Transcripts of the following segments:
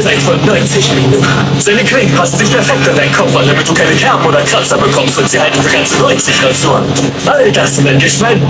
Seit von 90 Minuten. Seine Creme passt sich perfekt an deinen Kopf an, damit du keine Kerben oder Kratzer bekommst und sie halten für ganze 90 Rasuren. All das wird geschwenden.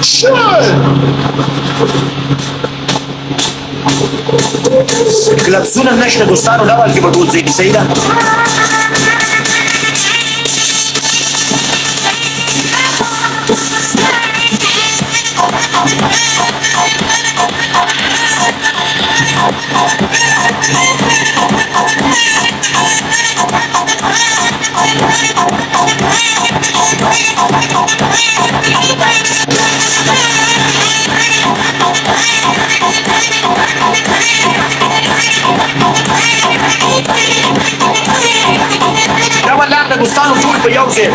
Shit. Glazzuna nasce da stare da qualche produzione di sera. Guardate Gustavo Tulpa Jose.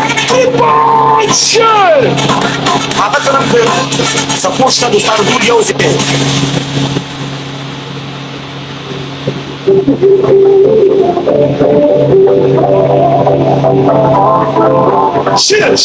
A to nam zapuszcza do stanu Tulpa Jose. Shit.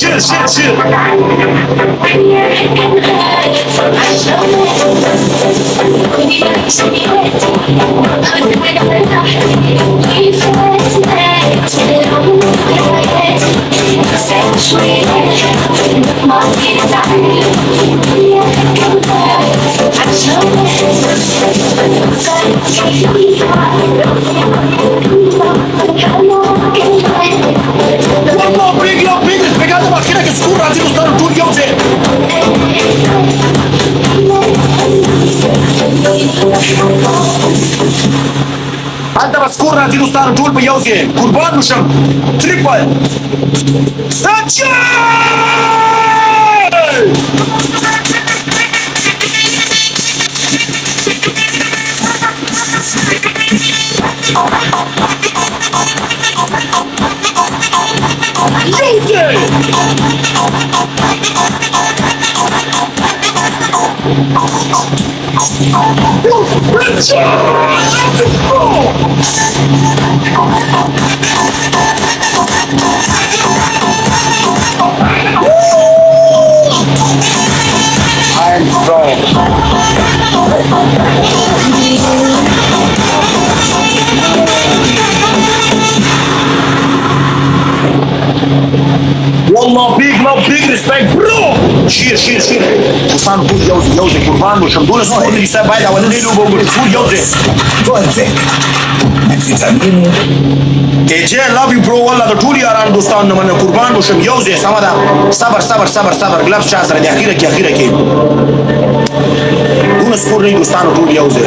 Lo big, spiegate la macchina che scurra, anzi lo stanno tutti oggi. Alta scurra, anzi lo stanno tutti oggi. Kurban Musham, triple. والله big respect bro. شير وصانو كل يوزي قربان وشمدون اسمه اللي يساب بعيد على الليل وبقول كل يوزي KJ love you bro والله ده طول ياران دوستان من قربان وشم يوزي سمدا صبر غلاب شاسر دي اخيرك دون سكور دوستان طول يوزي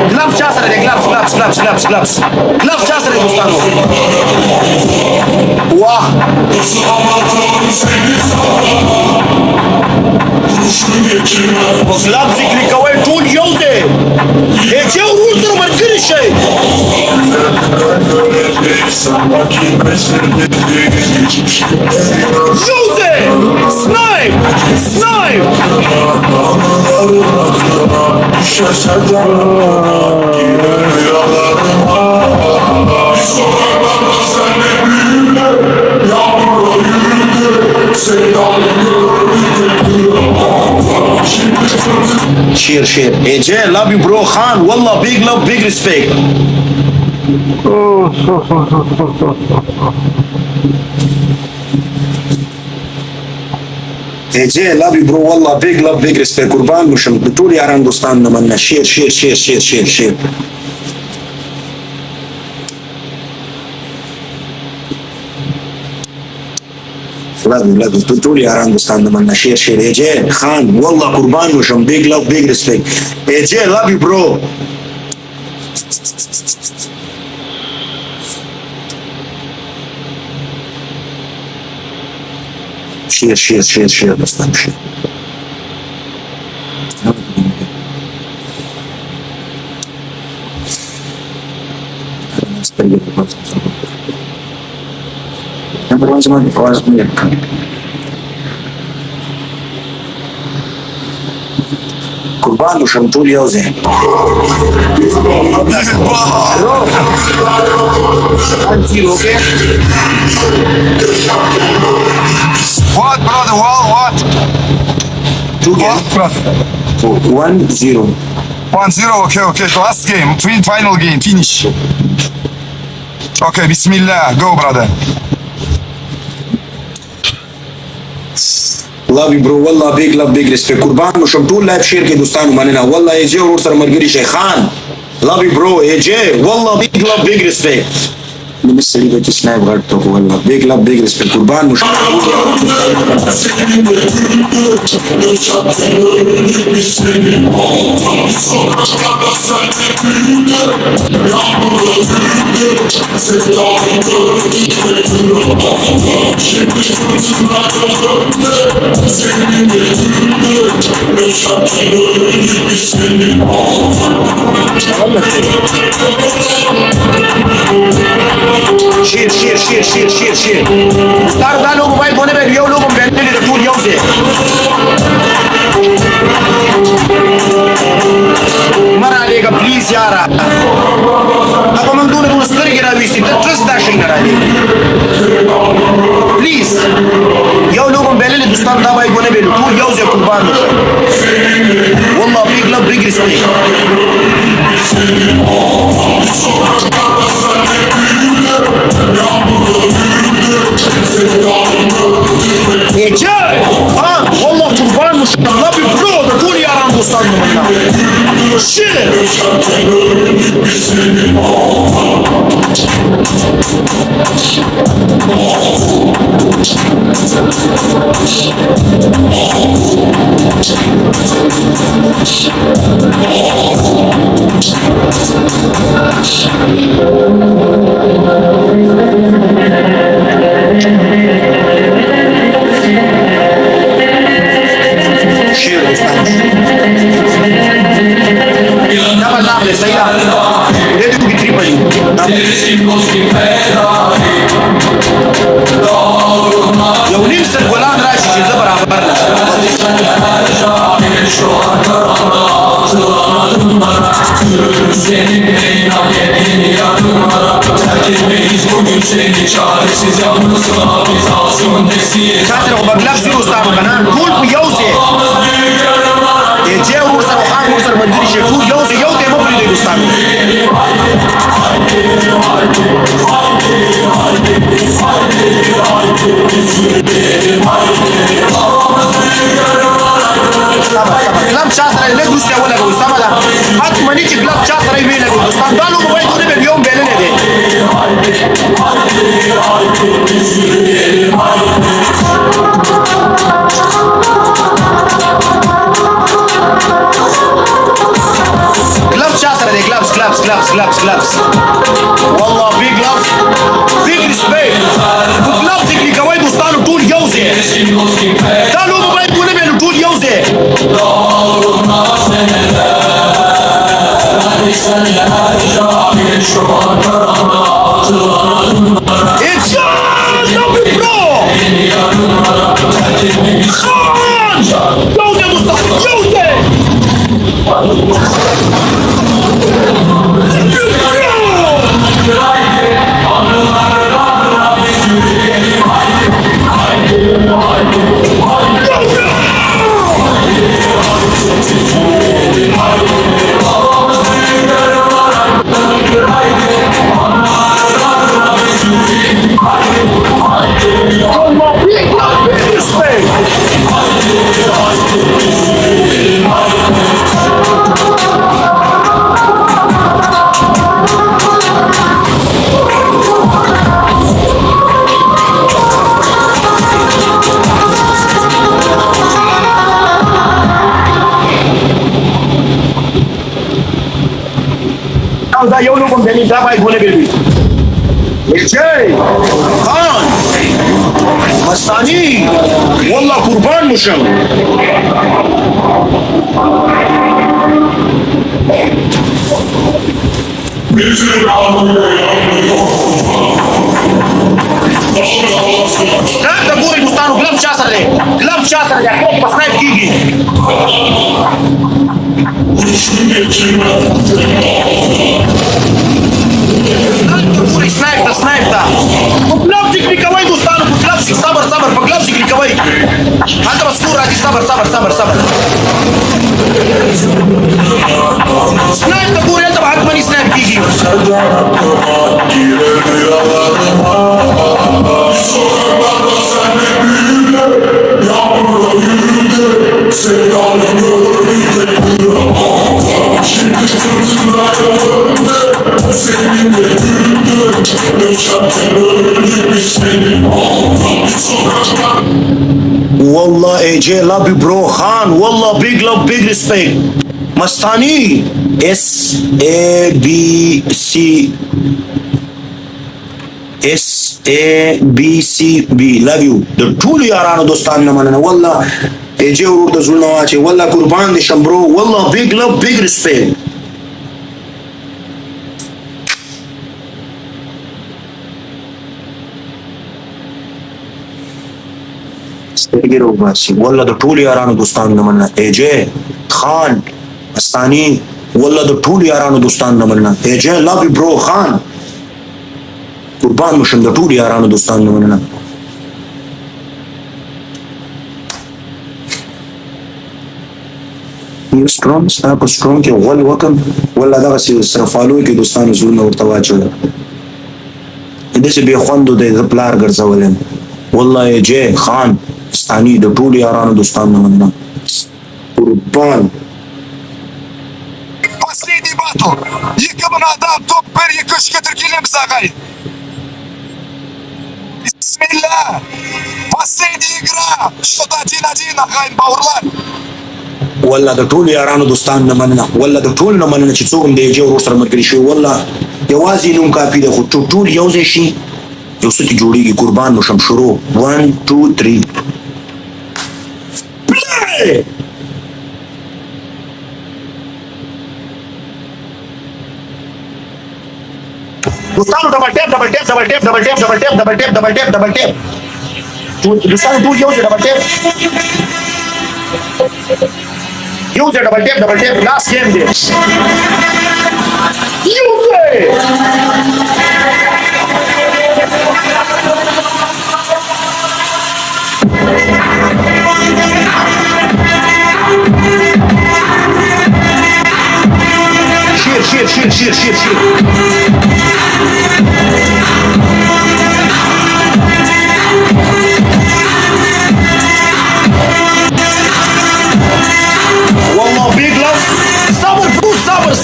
Glove chasare, glove chasare Gustavo. Wow. Glove si clica away tool Jose. E c'è un ultimo per finisce. Jose! Snipe! Cheer. AJ, love you bro. Khan, wallah, big love, big respect. AJ, love you bro, والله big love big respect. قربان مشم بتقول يا ران دوستان منا شير شير شير شير شير شير. love you بتقول يا ران دوستان منا شير شير. AJ خان والله قربان مشم big love big respect. AJ love you bro. شير شير شير شير دوستان شير. Number one zaman was me. قربان وشمتول يوزي. What, brother? What? Two What, brother? 1-0. 1-0. Okay. Last game. Final game. Finish. Okay, Bismillah. Go, brother. Love you bro, والله big love big respect. قربان وشمتول لايف شير के दोस्तान मानना والله AJ और sir मरगरी Shaikh Khan. Love you bro AJ, والله big love big respect. من السريع بتجي سنايب غلطه والله big love big respect. قربان مش شير ستار ده لوجو باي بونه بيو لوجو بيعمل لي طول يوم زي مر عليك بليز يارا ابو من دون مستري كده بيسي ترس داشين علي بليز يو لوجو بيعمل لي دوستان ده باي بونه بيو طول يوم زي قربان والله بيج لاف بيج ريسبكت AJ خان والله قربان مش لافي برو ده طول يا رام دوستان منا شير لو نمسك الجولان راشد الزبر عبرنا خاطر وبغلاب سيرو ستارو كمان كل بيوزي يجي ورسل وخان ورسل مندري شكول يوزي ما بريد يستارو كلاب شاطر اللي دوسي ولا دوسي ما هات مانيش كلاب شاطر يمين لك استقبلوا موبايل كل اليوم بيننا دي كلاب شاطر دي كلابس والله بيج لاف بيج ريسبكت وكلاب تجري كواي دوستانو طول يوزي قالوا موبايل كل من طول يوزي دا یو لوګم دی دا باید ولګوي جاي خان مستاني والله قربان مشم دا ګوري دوستانو ګلم چا سره دی ګلم چا سره دی خو په سنایپ کیږي سنایپ دا سنایپ دا په ګلم ذکر کوي دوستانو په ګلم صبر صبر په ګلم ذکر کوي هغه مسکور راځي صبر صبر صبر صبر سنایپ دا ګوري ته حتمني سنایپ کیږي والله AJ love you bro Khan والله big love big respect مستاني SABCB love you د ټول یارانو دوستانو نه مننه والله AJ ورور د زړه واچي والله قربان دي شم برو والله big love big respect سترګې روباسي والله د ټول یارانو دوستانو نه مننه AJ خان مستاني والله د ټول یارانو دوستانو نه مننه AJ love you bro خان قربان مشم د ټول یارانو دوستانو نه مننه یو سترونګ ستا په سترونګ کې غول وکم والله دغسې سره فالو کې دوستانو زړونه ورته واچوله داسې بې خوندو دی زه پلار ګرځولی والله AJ خان مستاني د ټول یارانو دوستانو نه مننه قربان Последний батл. Якому надам топ-1 yakışık Türkiye'lim Sagay. Bismillah. Последняя игра. Что-то 1-1 Агайн Баурлан. والله د ټول یارانو دوستانو نه مننه والله د ټول نه مننه چې څوک هم د AJ ورور سره ملګري شوي والله یوازې نوم کافي دی خو ټول یو ځای شي یو څه کې جوړېږي قربان مو شم شروع 1 2 3 play دوستانو ډبل ټیپ ډبل ټیپ ډبل ټیپ ډبل ټیپ ډبل ټیپ ډبل ټیپ ډبل ټیپ ډبل ټیپ دوستانو ټول یو ځای ډبل ټیپ Use it, double tap, last game this. Use it! Shit.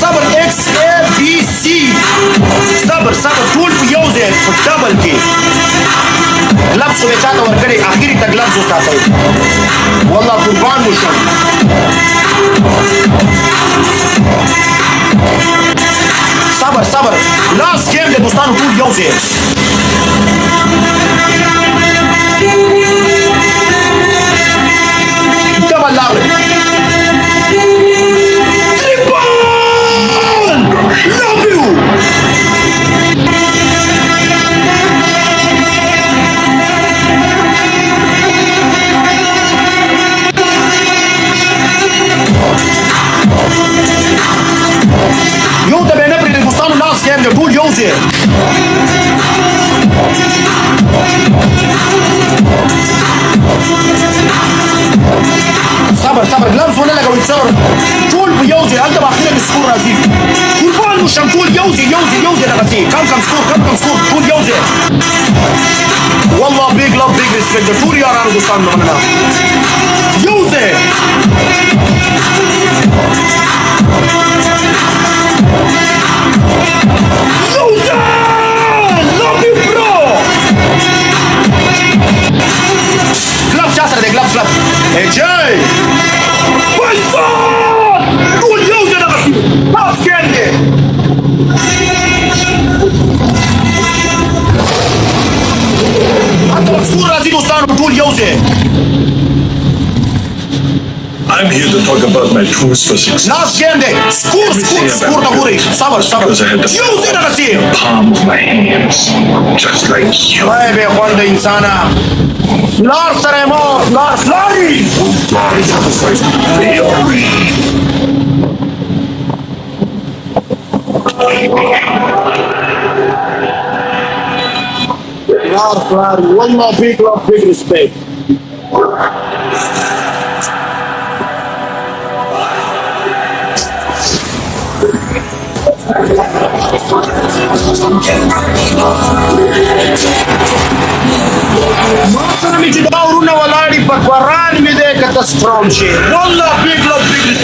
صبر XABC صبر ټول په یو ځای په ډبل کې لفظ خو مې چاته ورکړی اخري تک لفظ وساتئ والله قربان مو شم صبر لاس ګیم د دوستانو ټول یو ځای ډبل لاغلی Love you! Yo te bene pri gustano last game de Bull Jose. صبر gloves ولا لقوا يتصور طول بيوزي انت باخير السكور راضي قربان مشان طول يوزي نفسي كم سكور طول يوزي والله big love big respect طول يا رانا دوستاننا مننا يوزي love you bro gloves جاسر دي gloves AJ Python! Tú yo de la basura! ¡Más grande! course for success. لاست جيم ده سكور دبوري صبر يوز انا نسيه Palm of my hands, just like you. طيب يا اخوان ده انسانه لارس ريموس لارس لاري لارس لاري والله بيج لاف بيج ريسبكت ما ميجي داورونا ولاړي په قران مې ده کته سترونګ شي والله بیگ لو بیگ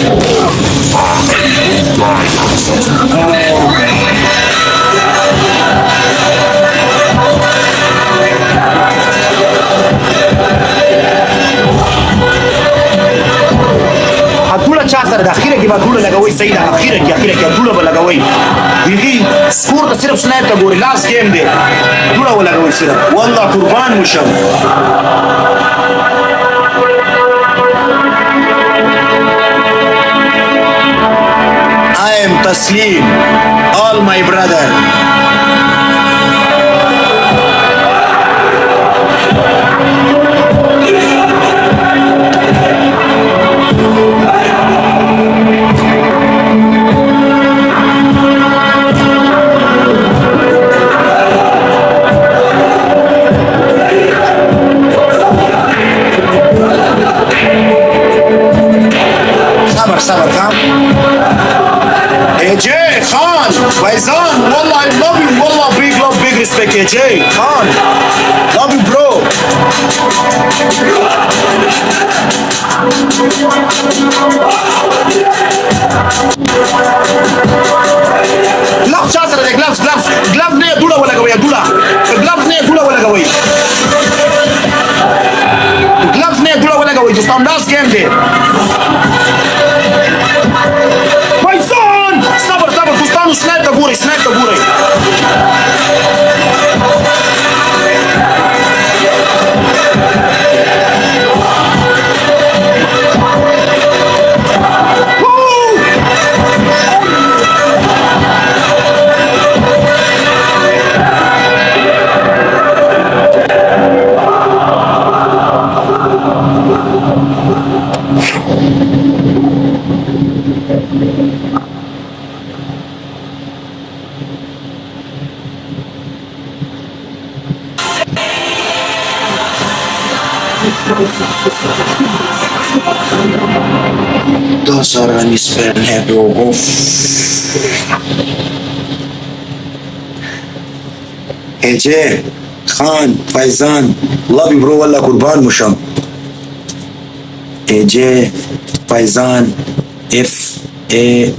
اټوله چا سره د اخیره کې اټوله لګوي صحیح ده اخیره کې اټوله به لګوي دیږي سکور ته صرف سنایپ ته ګوري لاست گیم دی اټوله ولګوي صرف والله قربان مشم I am Taslim all my brother صبر كم AJ خان فيزان والله I love you والله big love big respect AJ خان love you bro gloves چا سره gloves نه دوله ولا کوي دوله gloves نه دوله ولا کوي gloves نه دوله ولا کوي دوستان لاست گیم دی فيزان صبر دوستانو سنايب ته ګوري Those are on his pen head off. AJ Khan Faizan love you bro والله قربان مشم AJ Faizan F A